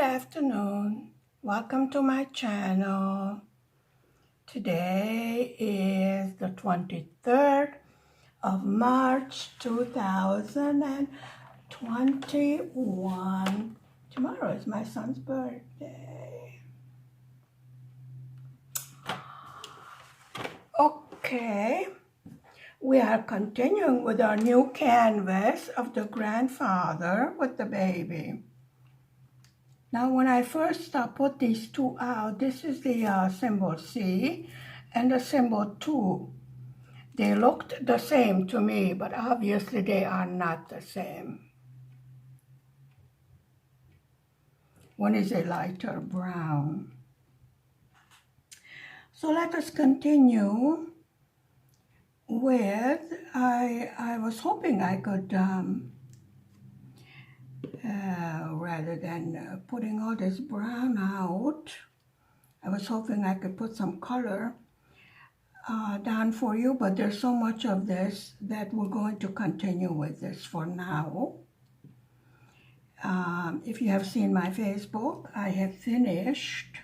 afternoon. Welcome to my channel. Today is the 23rd of March 2021. Tomorrow is my son's birthday. Okay, we are continuing with our new canvas of the grandfather with the baby. Now, when I first put these two out, this is the symbol C and the symbol 2. They looked the same to me, but obviously they are not the same. One is a lighter brown. So let us continue with, I was hoping I could, rather than putting all this brown out, I was hoping I could put some color down for you, but there's so much of this that we're going to continue with this for now. If you have seen my Facebook, I have finished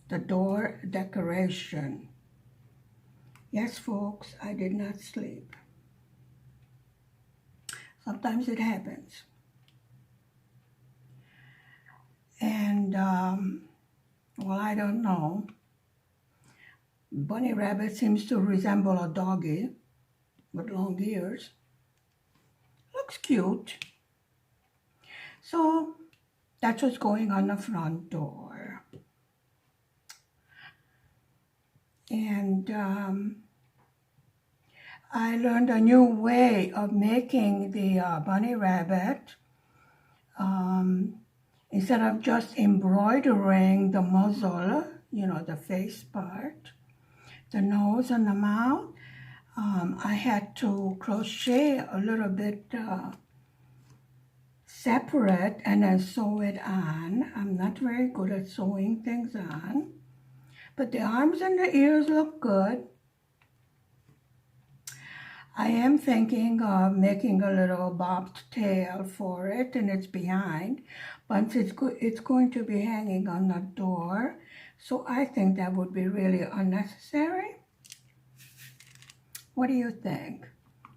the door decoration. Yes, folks, I did not sleep. Sometimes it happens. And, well, I don't know. Bunny Rabbit seems to resemble a doggy with long ears. Looks cute. So that's what's going on the front door. And I learned a new way of making the bunny rabbit. Instead of just embroidering the muzzle, you know, the face part, the nose and the mouth, I had to crochet a little bit separate and then sew it on. I'm not very good at sewing things on, but the arms and the ears look good. I am thinking of making a little bobbed tail for it, and it's behind, but it's going to be hanging on the door, so I think that would be really unnecessary. What do you think?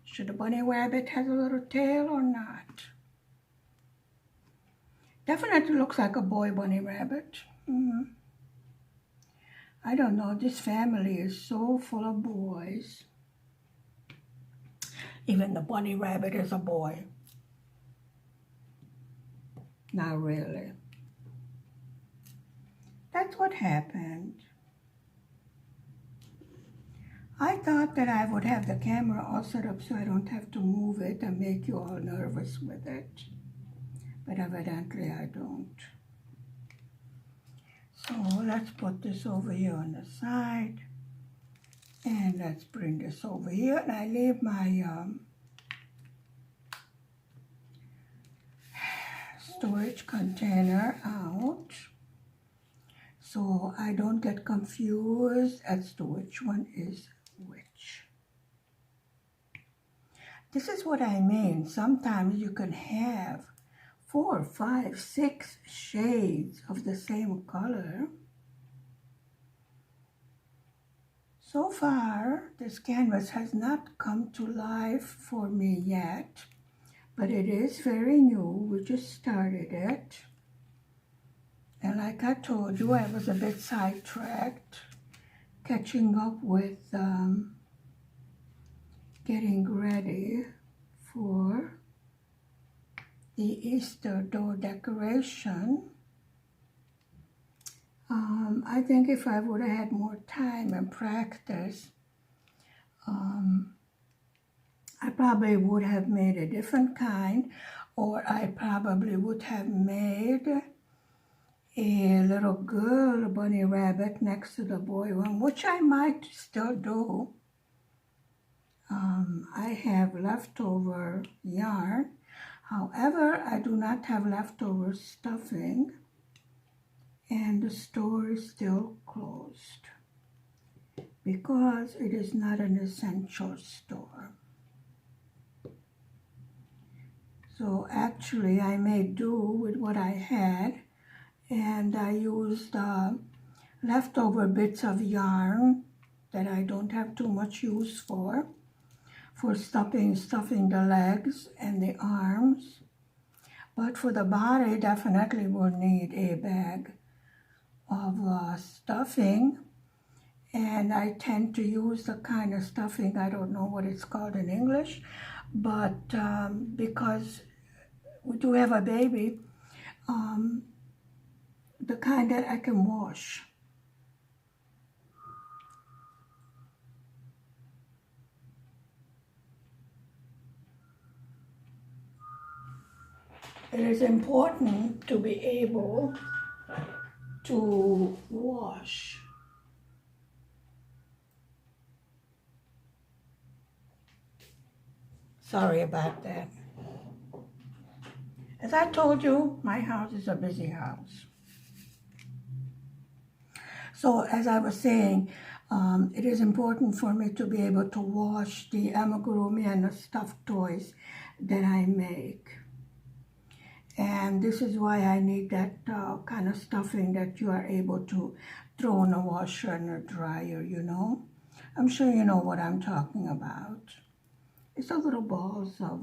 Should the bunny rabbit have a little tail or not? Definitely looks like a boy bunny rabbit. I don't know, this family is so full of boys. Even the bunny rabbit is a boy. Not really. That's what happened. I thought that I would have the camera all set up so I don't have to move it and make you all nervous with it. But evidently I don't. So let's put this over here on the side. And let's bring this over here. And I leave my storage container out, so I don't get confused as to which one is which. This is what I mean. Sometimes you can have 4, 5, 6 shades of the same color. So far, this canvas has not come to life for me yet, but it is very new. We just started it. And like I told you, I was a bit sidetracked, catching up with getting ready for the Easter door decoration. I think if I would have had more time and practice, I probably would have made a different kind, or I probably would have made a little girl bunny rabbit next to the boy one, which I might still do. I have leftover yarn. However, I do not have leftover stuffing, and the store is still closed because it is not an essential store. So actually I made do with what I had, and I used leftover bits of yarn that I don't have too much use for stuffing the legs and the arms. But for the body, definitely will need a bag of stuffing. And I tend to use the kind of stuffing, I don't know what it's called in English, but because we do have a baby, the kind that I can wash. It is important to be able to wash. Sorry about that. As I told you, my house is a busy house. So as I was saying, it is important for me to be able to wash the amigurumi and the stuffed toys that I make. And this is why I need that kind of stuffing that you are able to throw in a washer and a dryer, you know. I'm sure you know what I'm talking about. It's the little balls of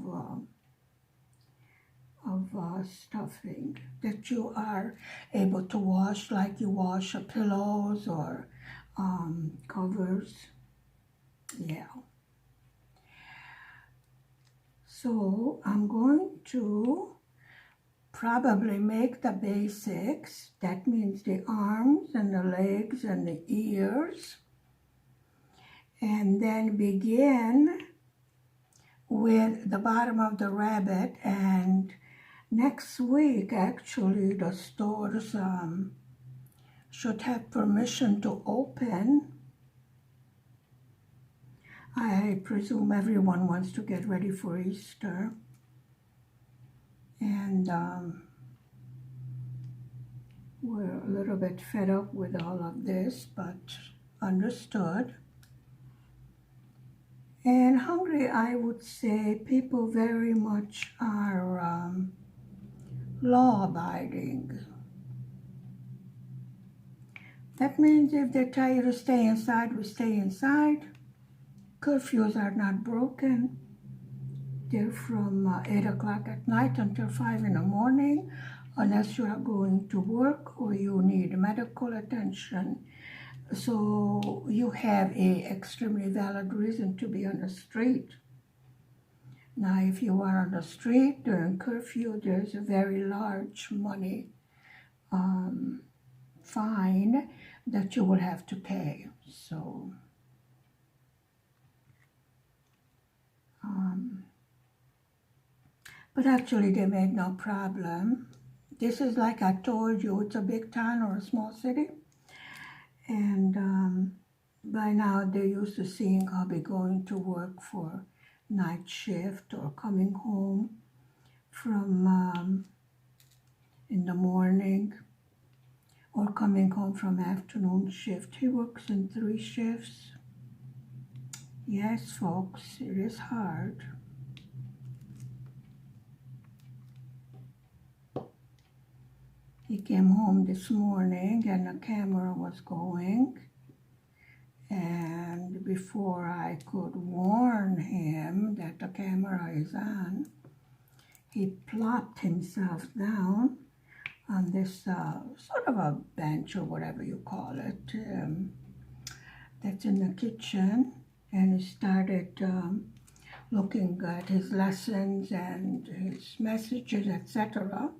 stuffing that you are able to wash, like you wash pillows or covers. Yeah. So I'm going to probably make the basics. That means the arms and the legs and the ears. And then begin with the bottom of the rabbit. And next week, actually, the stores should have permission to open. I presume everyone wants to get ready for Easter. And we're a little bit fed up with all of this, but understood. And hungry, I would say people very much are law-abiding. That means if they tell you to stay inside, we stay inside. Curfews are not broken. They're from 8 o'clock at night until 5 in the morning, unless you are going to work or you need medical attention. So you have a extremely valid reason to be on the street. Now, if you are on the street during curfew, there's a very large money fine that you will have to pay. So, but actually they made no problem. This is like I told you, it's a big town or a small city. And by now they're used to seeing hubby going to work for night shift or coming home from in the morning or coming home from afternoon shift. He works in 3 shifts. Yes, folks, it is hard. He came home this morning and the camera was going. And before I could warn him that the camera is on, he plopped himself down on this sort of a bench or whatever you call it, that's in the kitchen, and he started looking at his lessons and his messages, etc.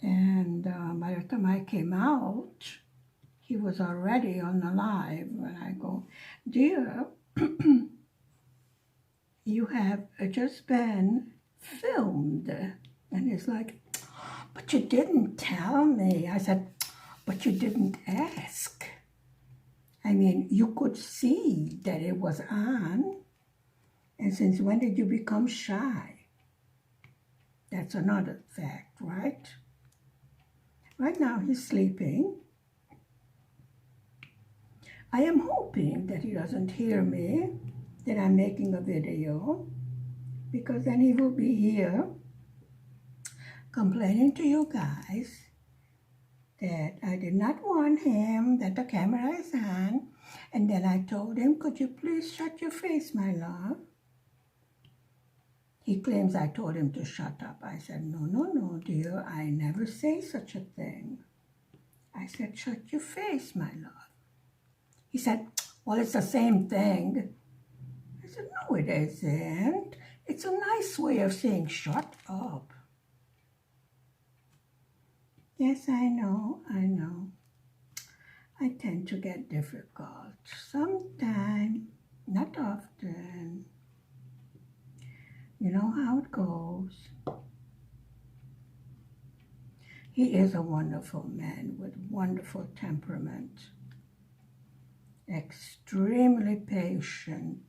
And by the time I came out, he was already on the live, and I go, "Dear, you have just been filmed." And he's like, "But you didn't tell me." I said, "But you didn't ask. I mean, you could see that it was on. And since when did you become shy?" That's another fact, right? Right now he's sleeping. I am hoping that he doesn't hear me, that I'm making a video, because then he will be here complaining to you guys that I did not want him, that the camera is on, and then I told him, could you please shut your face, my love? He claims I told him to shut up. I said, no, no, no, dear, I never say such a thing. I said, shut your face, my love. He said, well, it's the same thing. I said, no, it isn't. It's a nice way of saying shut up. Yes, I know. I tend to get difficult. Sometimes, not often. You know how it goes. He is a wonderful man with wonderful temperament. Extremely patient.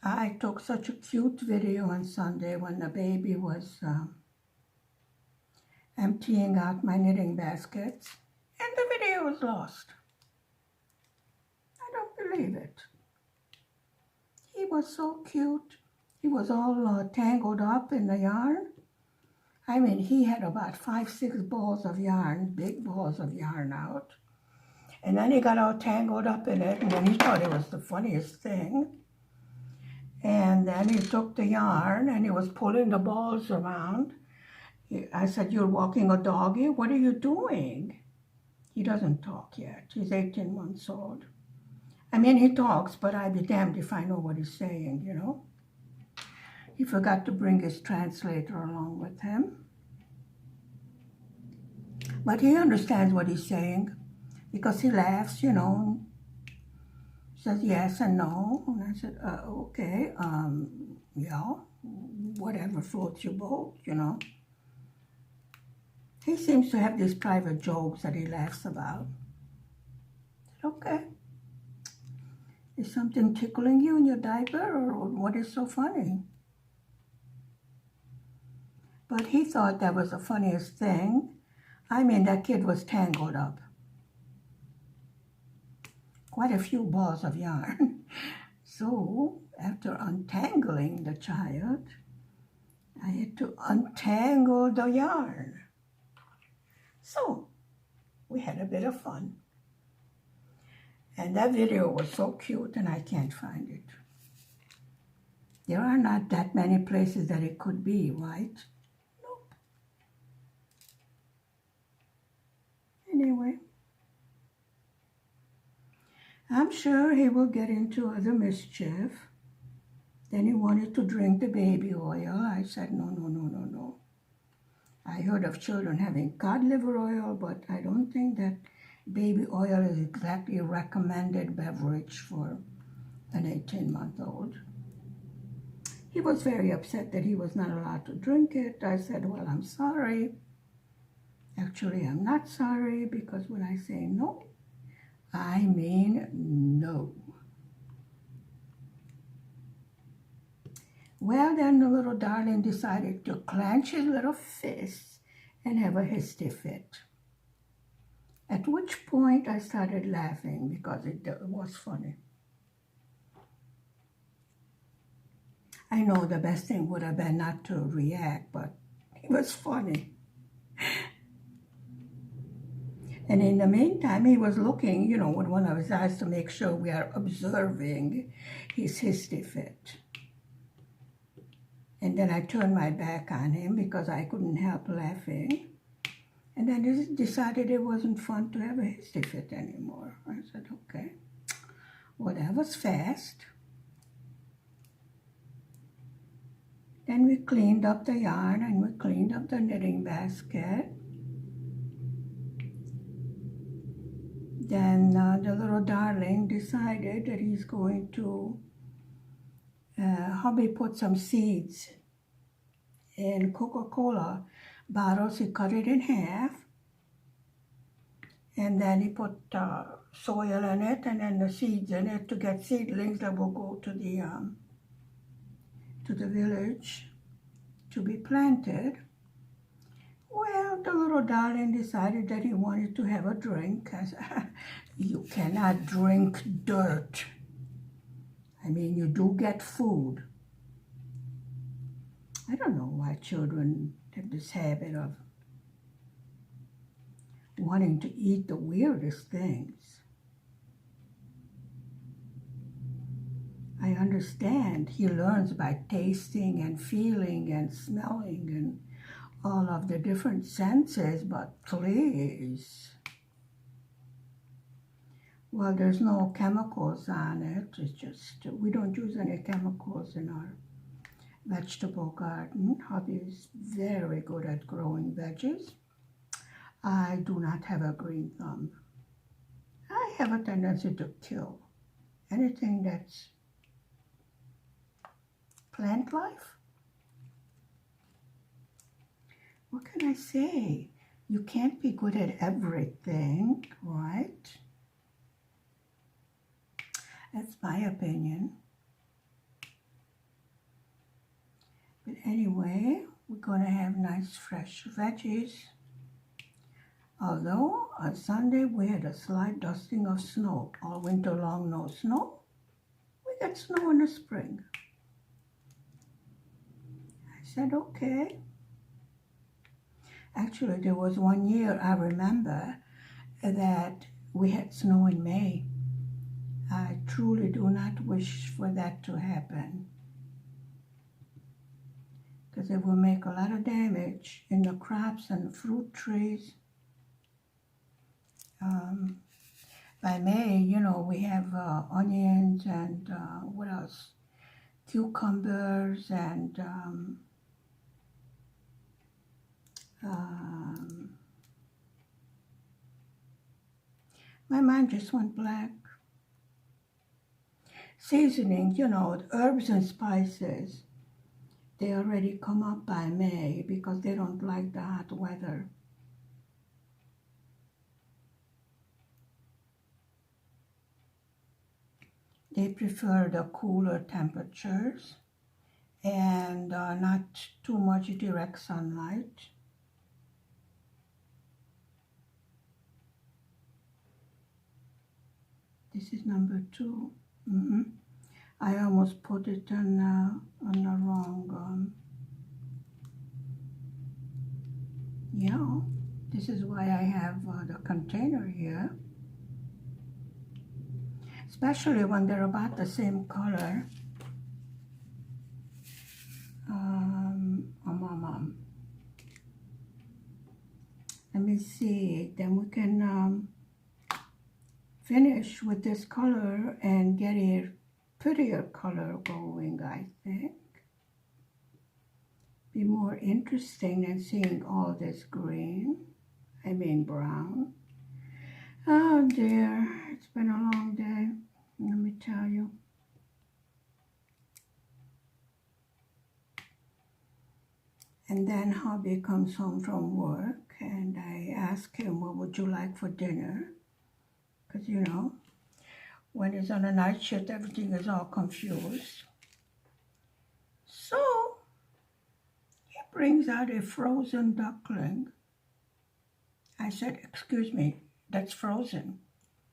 I took such a cute video on Sunday when the baby was emptying out my knitting baskets, and the video was lost. I don't believe it. He was so cute. He was all tangled up in the yarn. I mean, he had about 5-6 balls of yarn, big balls of yarn out. And then he got all tangled up in it, and then he thought it was the funniest thing. And then he took the yarn, and he was pulling the balls around. I said, you're walking a doggy? What are you doing? He doesn't talk yet. He's 18 months old. I mean, he talks, but I'd be damned if I know what he's saying, you know. He forgot to bring his translator along with him. But he understands what he's saying because he laughs, you know. Says yes and no. And I said, okay, yeah, whatever floats your boat, you know. He seems to have these private jokes that he laughs about. I said, okay. Is something tickling you in your diaper, or what is so funny? But he thought that was the funniest thing. I mean, that kid was tangled up. Quite a few balls of yarn. So, after untangling the child, I had to untangle the yarn. So, we had a bit of fun. And that video was so cute, and I can't find it. There are not that many places that it could be, right? Nope. Anyway, I'm sure he will get into other mischief. Then he wanted to drink the baby oil. I said, no, no, no, no, no. I heard of children having cod liver oil, but I don't think that baby oil is exactly a recommended beverage for an 18-month-old. He was very upset that he was not allowed to drink it. I said, well, I'm sorry. Actually, I'm not sorry, because when I say no, I mean no. Well, then the little darling decided to clench his little fists and have a hissy fit. At which point I started laughing because it was funny. I know the best thing would have been not to react, but it was funny. And in the meantime, he was looking, you know, with one of his eyes to make sure we are observing his hissy fit. And then I turned my back on him because I couldn't help laughing. And then he decided it wasn't fun to have a hissy fit anymore. I said, okay. Well, that was fast. Then we cleaned up the yarn and we cleaned up the knitting basket. Then the little darling decided that he's going to, hubby put some seeds in Coca-Cola bottles. He cut it in half. And then he put soil in it and then the seeds in it to get seedlings that will go to the village to be planted. Well, the little darling decided that he wanted to have a drink. I said, you cannot drink dirt. I mean, you do get food. I don't know why children have this habit of wanting to eat the weirdest things. I understand he learns by tasting and feeling and smelling and all of the different senses, but please. Well, there's no chemicals on it. It's just, we don't use any chemicals in our vegetable garden. Hubby is very good at growing veggies. I do not have a green thumb. I have a tendency to kill anything that's plant life. What can I say? You can't be good at everything, right? That's my opinion. But anyway, we're gonna have nice fresh veggies. Although on Sunday we had a slight dusting of snow. All winter long, no snow. We get snow in the spring. I said, okay. Actually, there was one year I remember that we had snow in May. I truly do not wish for that to happen, because it will make a lot of damage in the crops and fruit trees. By May, you know, we have onions and what else? Cucumbers and my mind just went blank. Seasoning, you know, herbs and spices, they already come up by May because they don't like the hot weather. They prefer the cooler temperatures and not too much direct sunlight. This is number 2. I almost put it on the wrong. Yeah, this is why I have the container here. Especially when they're about the same color. Let me see. Then we can finish with this color and get a prettier color going, I think. Be more interesting than seeing all this green. I mean brown. Oh dear, it's been a long day, let me tell you. And then hubby comes home from work and I ask him, what would you like for dinner? Because, you know, when he's on a night shift, everything is all confused. So, he brings out a frozen duckling. I said, excuse me, that's frozen.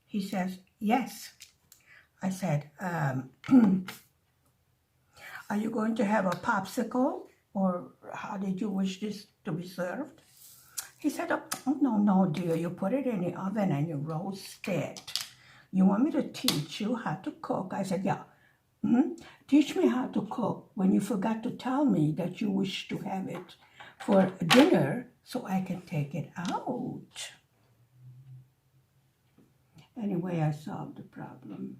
He says, yes. I said, are you going to have a popsicle? Or how did you wish this to be served? He said, oh, no, dear, you put it in the oven and you roast it. You want me to teach you how to cook? I said, yeah. Teach me how to cook when you forgot to tell me that you wish to have it for dinner so I can take it out. Anyway, I solved the problem.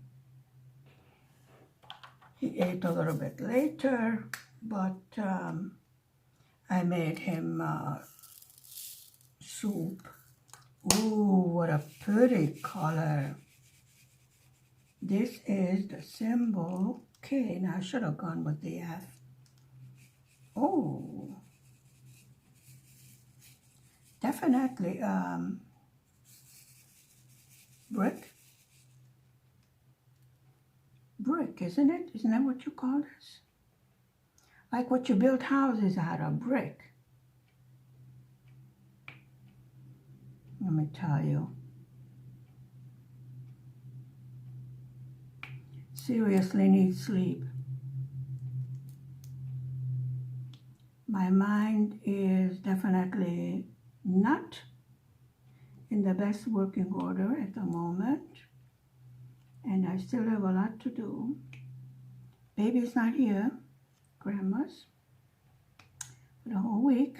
He ate a little bit later, but I made him soup. Ooh, what a pretty color. This is the symbol K. Now, I should have gone with the F. Oh, definitely brick. Brick, isn't it? Isn't that what you call this? Like what you build houses out of, brick. Let me tell you. Seriously need sleep. My mind is definitely not in the best working order at the moment, and I still have a lot to do. Baby's not here, Grandma's, for the whole week,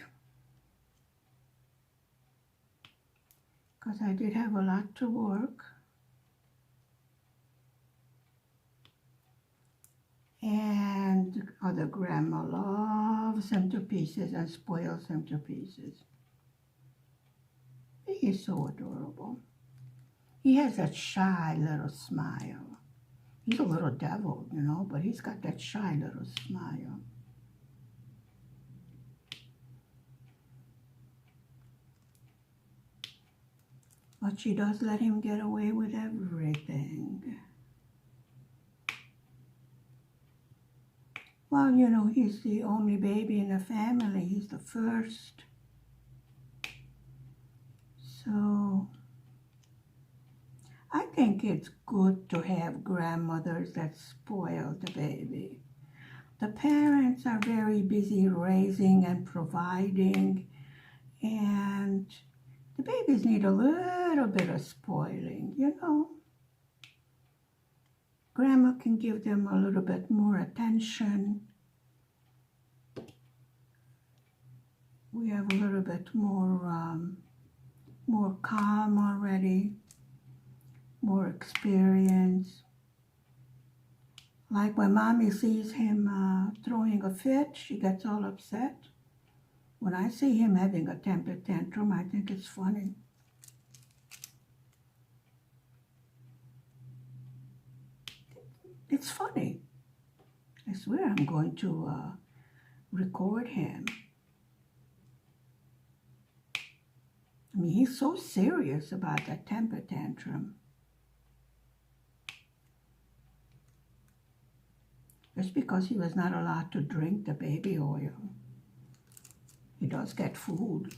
because I did have a lot to work. And other grandma loves him to pieces and spoils him to pieces. He's so adorable. He has that shy little smile. He's a little devil, you know, but he's got that shy little smile. But she does let him get away with everything. Well, you know, he's the only baby in the family. He's the first. So I think it's good to have grandmothers that spoil the baby. The parents are very busy raising and providing, and the babies need a little bit of spoiling, you know. Grandma can give them a little bit more attention. We have a little bit more calm already, more experience. Like when Mommy sees him throwing a fit, she gets all upset. When I see him having a temper tantrum, I think it's funny. It's funny. I swear I'm going to record him. I mean, he's so serious about that temper tantrum. Just because he was not allowed to drink the baby oil. He does get food.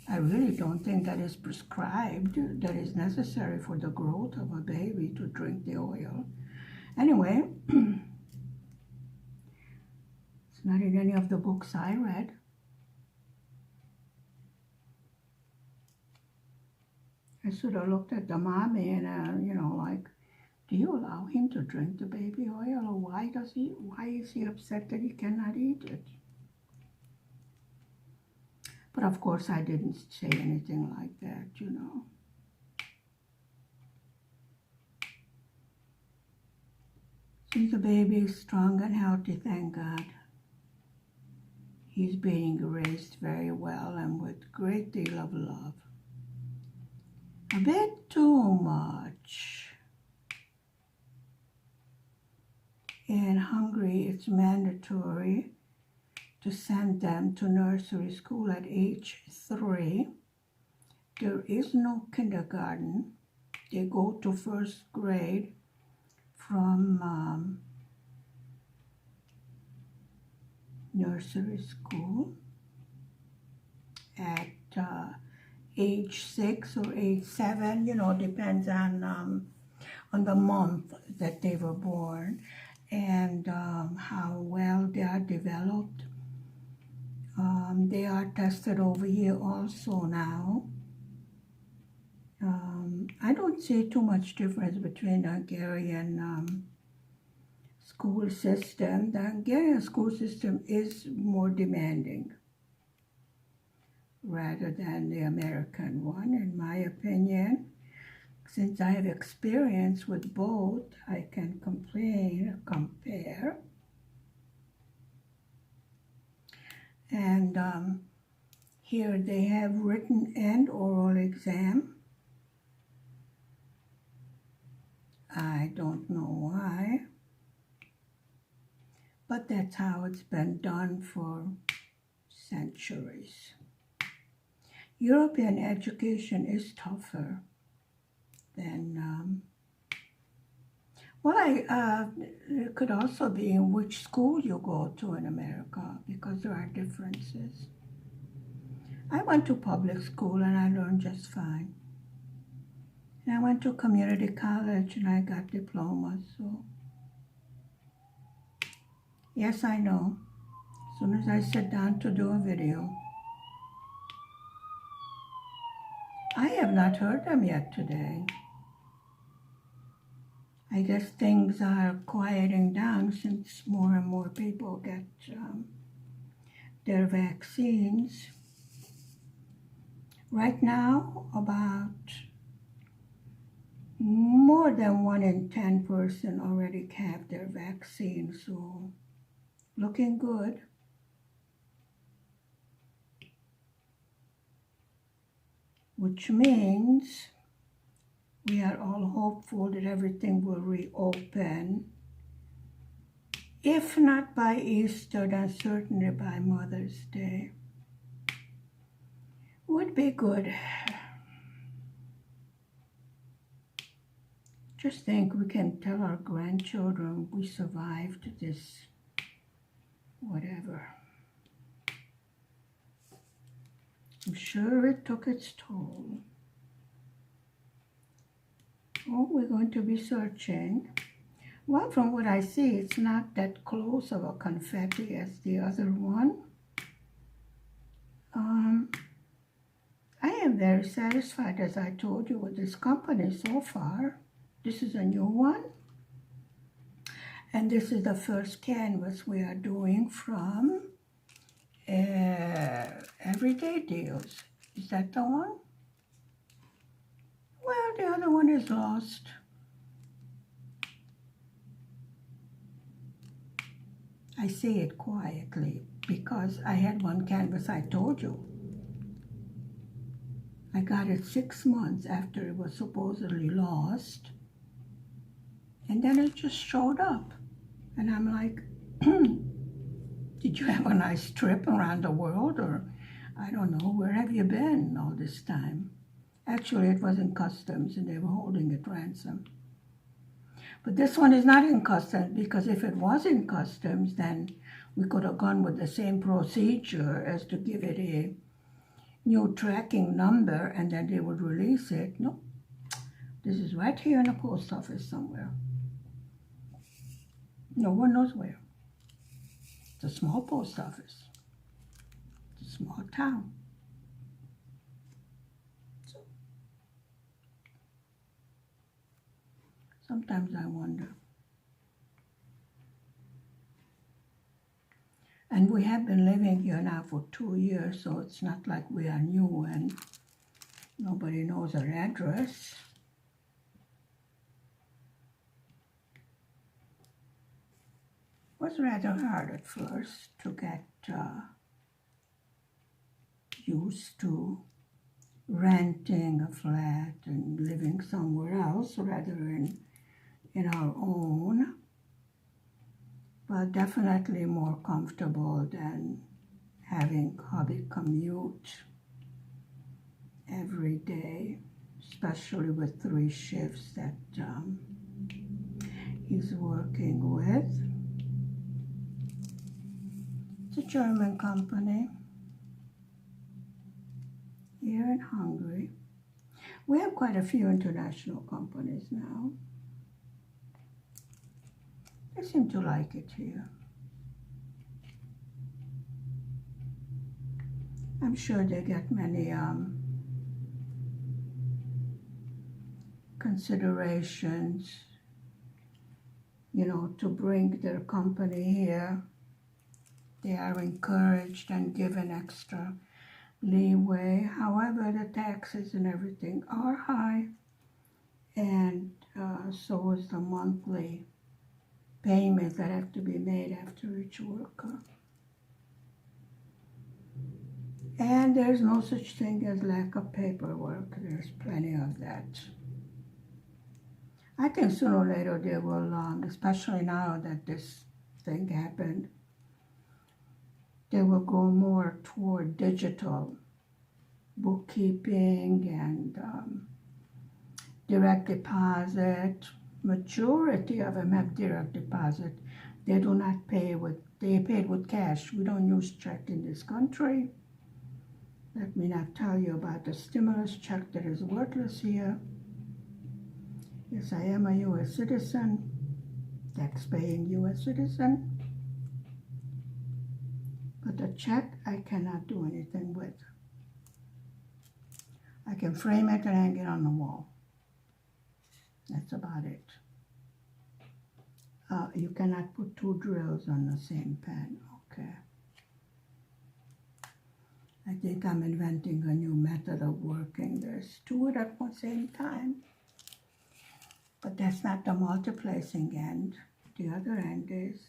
I really don't think that is prescribed, that is necessary for the growth of a baby to drink the oil. Anyway, it's not in any of the books I read. I should have looked at the mommy and, you know, like, do you allow him to drink the baby oil, or why is he upset that he cannot eat it? But of course I didn't say anything like that, you know. Since the baby is strong and healthy, thank God. He's being raised very well and with great deal of love. A bit too much. In Hungary, it's mandatory to send them to nursery school at age 3. There is no kindergarten. They go to first grade from nursery school at age 6 or age 7, you know, depends on the month that they were born and how well they are developed. They are tested over here also now. I don't see too much difference between the Hungarian school system. The Hungarian school system is more demanding rather than the American one, in my opinion. Since I have experience with both, I can compare. And here they have written and oral exam. I don't know why, but that's how it's been done for centuries. European education is tougher than, it could also be in which school you go to in America, because there are differences. I went to public school and I learned just fine. And I went to community college and I got diplomas, so Yes, I know. As soon as I sit down to do a video. I have not heard them yet today. I guess things are quieting down since more and more people get their vaccines. Right now, about more than 1 in 10 person already have their vaccine, so looking good. Which means we are all hopeful that everything will reopen. If not by Easter, then certainly by Mother's Day. Would be good. Just think we can tell our grandchildren we survived this whatever. I'm sure it took its toll. Oh, we're going to be searching. Well, from what I see, it's not that close of a confetti as the other one. I am very satisfied, as I told you, with this company so far. This is a new one. And this is the first canvas we are doing from Everyday Deals. Is that the one? Well, the other one is lost. I say it quietly because I had one canvas I told you. I got it 6 months after it was supposedly lost. And then it just showed up. And I'm like, did you have a nice trip around the world? Or, I don't know, where have you been all this time? Actually, it was in customs and they were holding it ransom. But this one is not in customs, because if it was in customs, then we could have gone with the same procedure as to give it a new tracking number and then they would release it. No, this is right here in the post office somewhere. No one knows where. It's a small post office. It's a small town. So, sometimes I wonder. And we have been living here now for 2 years, so it's not like we are new and nobody knows our address. It was rather hard at first to get used to renting a flat and living somewhere else rather than in our own. But definitely more comfortable than having hubby commute every day, especially with 3 shifts that he's working with. It's a German company here in Hungary. We have quite a few international companies now. I seem to like it here. I'm sure they get many considerations, you know, to bring their company here. They are encouraged and given extra leeway. However, the taxes and everything are high, and so is the monthly payments that have to be made after each worker. And there's no such thing as lack of paperwork. There's plenty of that. I think sooner or later they will, especially now that this thing happened, they will go more toward digital bookkeeping and direct deposit. Majority of them have direct deposit. They do not pay with, they paid with cash. We don't use check in this country. Let me not tell you about the stimulus check that is worthless here. Yes, I am a U.S. citizen, tax-paying U.S. citizen. But the check I cannot do anything with. I can frame it and hang it on the wall. That's about it. You cannot put two drills on the same pen. Okay. I think I'm inventing a new method of working. There's two at the same time. But that's not the multiplacing end. The other end is.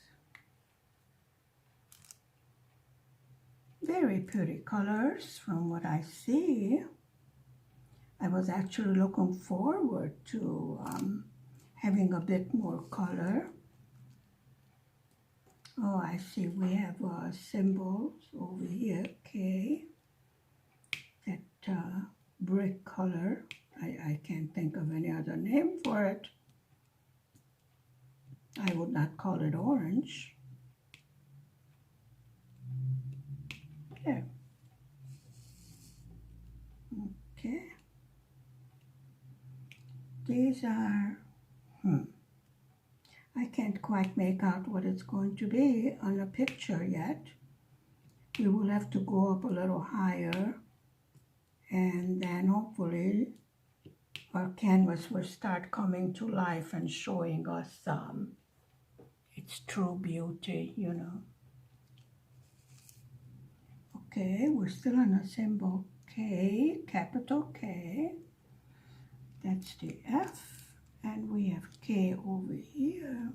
Very pretty colors from what I see. I was actually looking forward to having a bit more color. Oh, I see we have symbols over here, K. That brick color. I can't think of any other name for it. I would not call it orange. There. Okay. These are, I can't quite make out what it's going to be on a picture yet. We will have to go up a little higher, and then hopefully our canvas will start coming to life and showing us its true beauty, you know. Okay, we're still on a symbol K, capital K. That's the F, and we have K over here.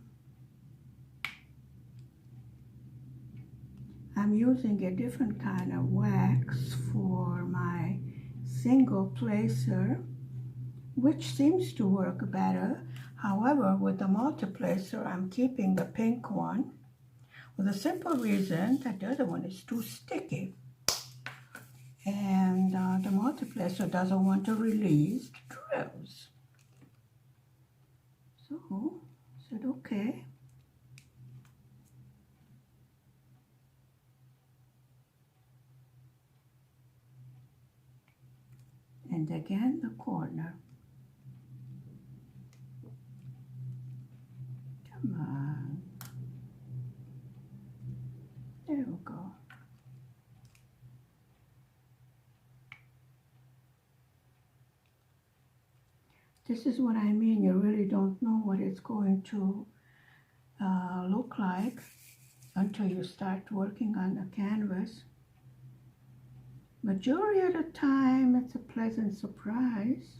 I'm using a different kind of wax for my single placer, which seems to work better. However, with the multiplacer, I'm keeping the pink one for the simple reason that the other one is too sticky. And the multiplacer doesn't want to release the drills. So, I said, okay. And again, the corner. Come on. There we go. This is what I mean. You really don't know what it's going to look like until you start working on the canvas. Majority of the time, it's a pleasant surprise.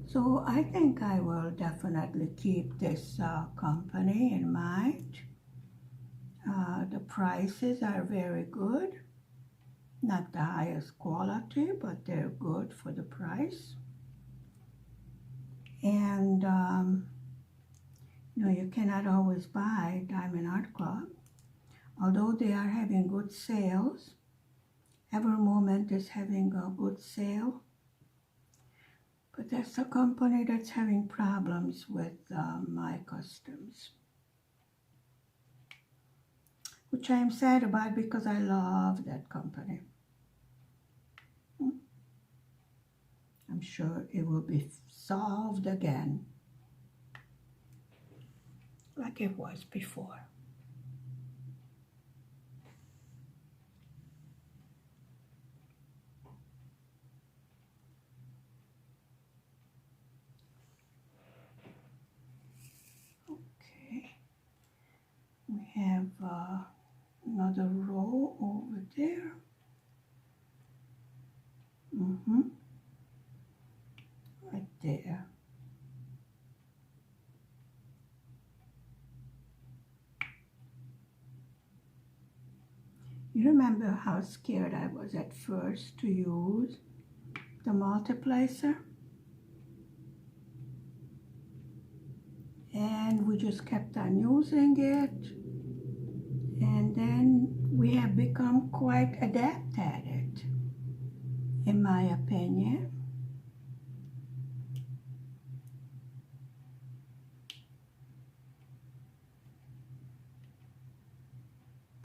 So I think I will definitely keep this company in mind. The prices are very good. Not the highest quality, but they're good for the price. And, you know, you cannot always buy Diamond Art Club. Although they are having good sales. Every Moment is having a good sale. But that's a company that's having problems with my customs. Which I am sad about because I love that company. I'm sure it will be solved again, like it was before. Okay, we have another row over there. Right there. You remember how scared I was at first to use the multiplacer? And we just kept on using it. And then we have become quite adept at it, in my opinion.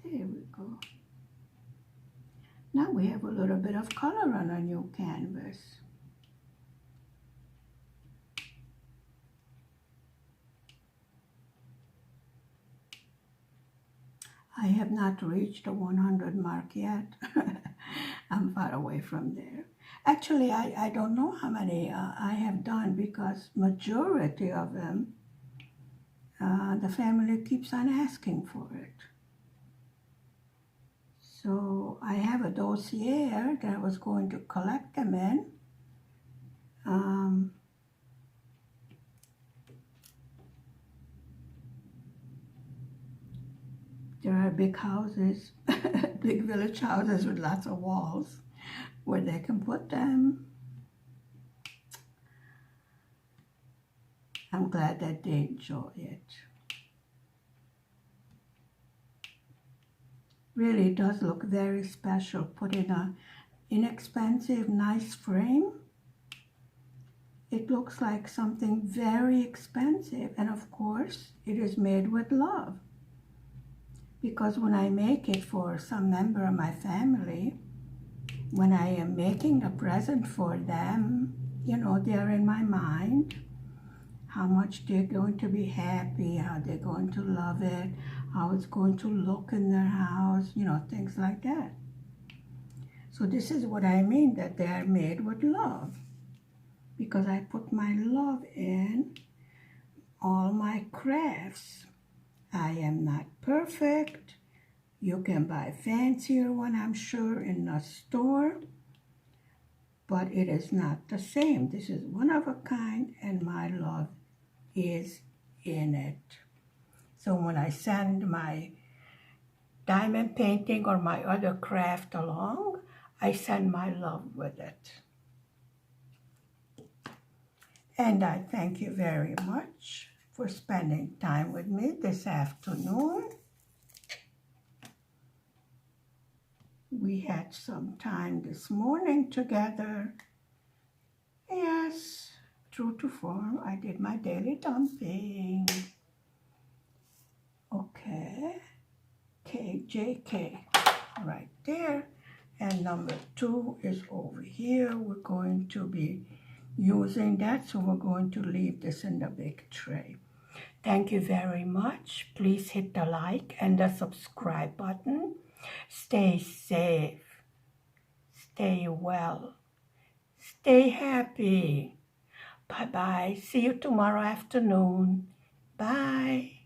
There we go. Now we have a little bit of color on our new canvas. I have not reached the 100 mark yet. I'm far away from there. Actually, I don't know how many I have done because majority of them, the family keeps on asking for it. So I have a dossier that I was going to collect them in. There are big houses, big village houses with lots of walls where they can put them. I'm glad that they enjoy it. Really does look very special. Put in an inexpensive, nice frame. It looks like something very expensive. And of course, it is made with love. Because when I make it for some member of my family, when I am making a present for them, you know, they're in my mind, how much they're going to be happy, how they're going to love it, how it's going to look in their house, you know, things like that. So this is what I mean, that they are made with love. Because I put my love in all my crafts. I am not perfect. You can buy fancier one, I'm sure, in a store. But it is not the same. This is one of a kind, and my love is in it. So when I send my diamond painting or my other craft along, I send my love with it. And I thank you very much for spending time with me this afternoon. We had some time this morning together. Yes, true to form, I did my daily dumping. Okay, KJK, right there. And number 2 is over here. We're going to be using that, so we're going to leave this in the big tray. Thank you very much. Please hit the like and the subscribe button. Stay safe. Stay well. Stay happy. Bye-bye. See you tomorrow afternoon. Bye.